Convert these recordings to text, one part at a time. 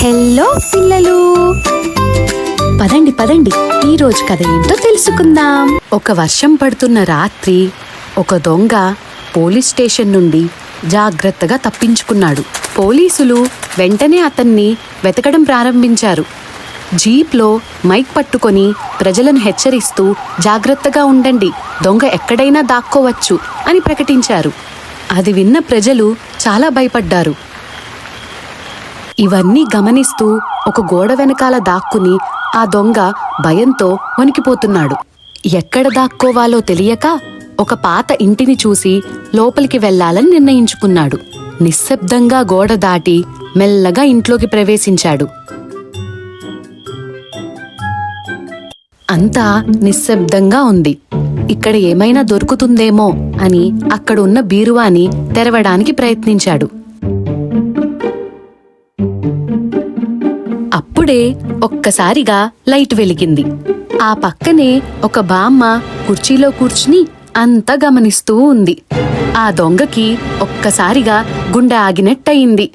Hello పిల్లలు, పదండి పదండి, ఈ రోజు కథ ఏంటో తెలుసుకుందాం. ఒక వర్షం పడుతున్న రాత్రి ఒక దొంగ పోలీస్ స్టేషన్ నుండి జాగ్రత్తగా తప్పించుకున్నాడు. పోలీసులు వెంటనే అతన్ని వెతకడం ప్రారంభించారు. జీప్లో మైక్ పట్టుకొని ప్రజలను హెచ్చరిస్తూ జాగ్రత్తగా ఉండండి, దొంగ ఎక్కడైనా దాక్కోవచ్చు అని ప్రకటించారు. అది విన్న ప్రజలు చాలా భయపడ్డారు. ఇవన్నీ గమనిస్తూ ఒక గోడ వెనకాల దాక్కుని ఆ దొంగ భయంతో వణికిపోతున్నాడు. ఎక్కడ దాక్కోవాలో తెలియక ఒక పాత ఇంటిని చూసి లోపలికి వెళ్లాలని నిర్ణయించుకున్నాడు. నిశ్శబ్దంగా గోడ దాటి మెల్లగా ఇంట్లోకి ప్రవేశించాడు. అంతా నిశ్శబ్దంగా ఉంది. ఇక్కడ ఏమైనా దొరుకుతుందేమో అని అక్కడున్న బీరువాని తెరవడానికి ప్రయత్నించాడు. అప్పుడే ఒక్కసారిగా లైట్ వెలిగింది. ఆ పక్కనే ఒక బామ్మ కుర్చీలో కూర్చుని అంతా గమనిస్తూ ఉంది. ఆ దొంగకి ఒక్కసారిగా గుండె ఆగినట్టయింది.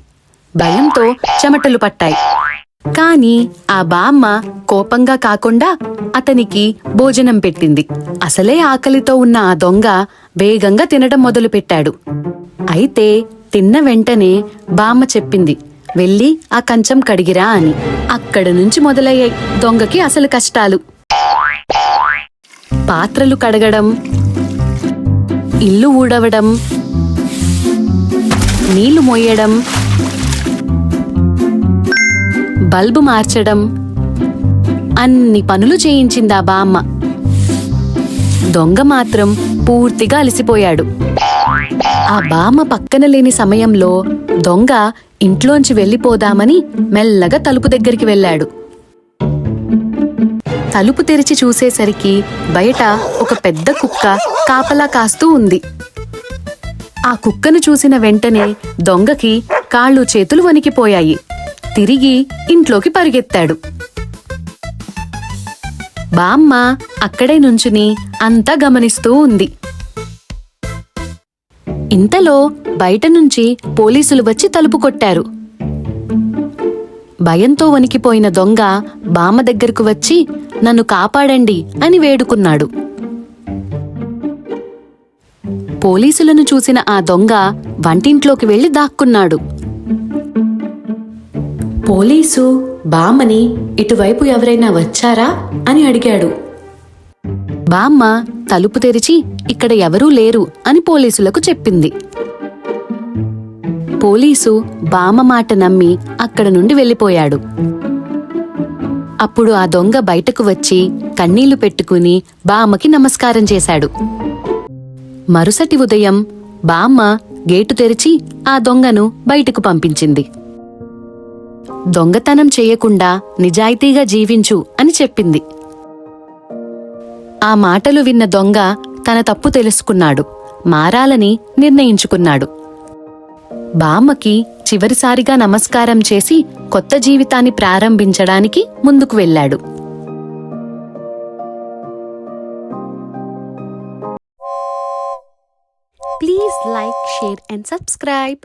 భయంతో చెమటలు పట్టాయి. కాని ఆ బామ్మ కోపంగా కాకుండా అతనికి భోజనం పెట్టింది. అసలే ఆకలితో ఉన్న ఆ దొంగ వేగంగా తినడం మొదలుపెట్టాడు. అయితే తిన్న వెంటనే బామ్మ చెప్పింది, వెళ్ళి ఆ కంచం కడిగిరా అని. అక్కడ నుంచి మొదలయ్యాయి దొంగకి అసలు కష్టాలు. పాత్రలు కడగడం, ఇల్లు ఊడవడం, నీళ్లు మోయడం, బల్బు మార్చడం, అన్ని పనులు చేయించిందా బామ్మ. దొంగ మాత్రం పూర్తిగా అలసిపోయాడు. ఆ బామ్మ పక్కన లేని సమయంలో దొంగ ఇంట్లోంచి వెళ్లిపోదామని మెల్లగా తలుపు దగ్గరికి వెళ్ళాడు. తలుపు తెరిచి చూసేసరికి బయట ఒక పెద్ద కుక్క కాపలా కాస్తూ ఉంది. ఆ కుక్కను చూసిన వెంటనే దొంగకి కాళ్ళు చేతులు వణికిపోయాయి. తిరిగి ఇంట్లోకి పరిగెత్తాడు. బామ్మ అక్కడే నుంచుని అంతా గమనిస్తూ ఉంది. ఇంతలో బయట నుంచి పోలీసులు వచ్చి తలుపు కొట్టారు. భయంతో వణికిపోయిన దొంగ బామ్మ దగ్గరకు వచ్చి నన్ను కాపాడండి అని వేడుకున్నాడు. పోలీసులను చూసిన ఆ దొంగ వంటింట్లోకి వెళ్లి దాక్కున్నాడు. పోలీసు బామ్మని ఇటువైపు ఎవరైనా వచ్చారా అని అడిగాడు. బామ్మ తలుపు తెరిచి ఇక్కడ ఎవరూ లేరు అని పోలీసులకు చెప్పింది. పోలీసు బామ్మ మాట నమ్మి అక్కడ నుండి వెళ్ళిపోయాడు. అప్పుడు ఆ దొంగ బయటకు వచ్చి కన్నీళ్లు పెట్టుకుని బామ్మకి నమస్కారం చేశాడు. మరుసటి ఉదయం బామ్మ గేటు తెరిచి ఆ దొంగను బయటకు పంపించింది. దొంగతనం చేయకుండా నిజాయితీగా జీవించు అని చెప్పింది. ఆ మాటలు విన్న దొంగ తన తప్పు తెలుసుకున్నాడు. మారాలని నిర్ణయించుకున్నాడు. బామ్మకి చివరిసారిగా నమస్కారం చేసి కొత్త జీవితాన్ని ప్రారంభించడానికి ముందుకు వెళ్ళాడు. Please like, share and subscribe.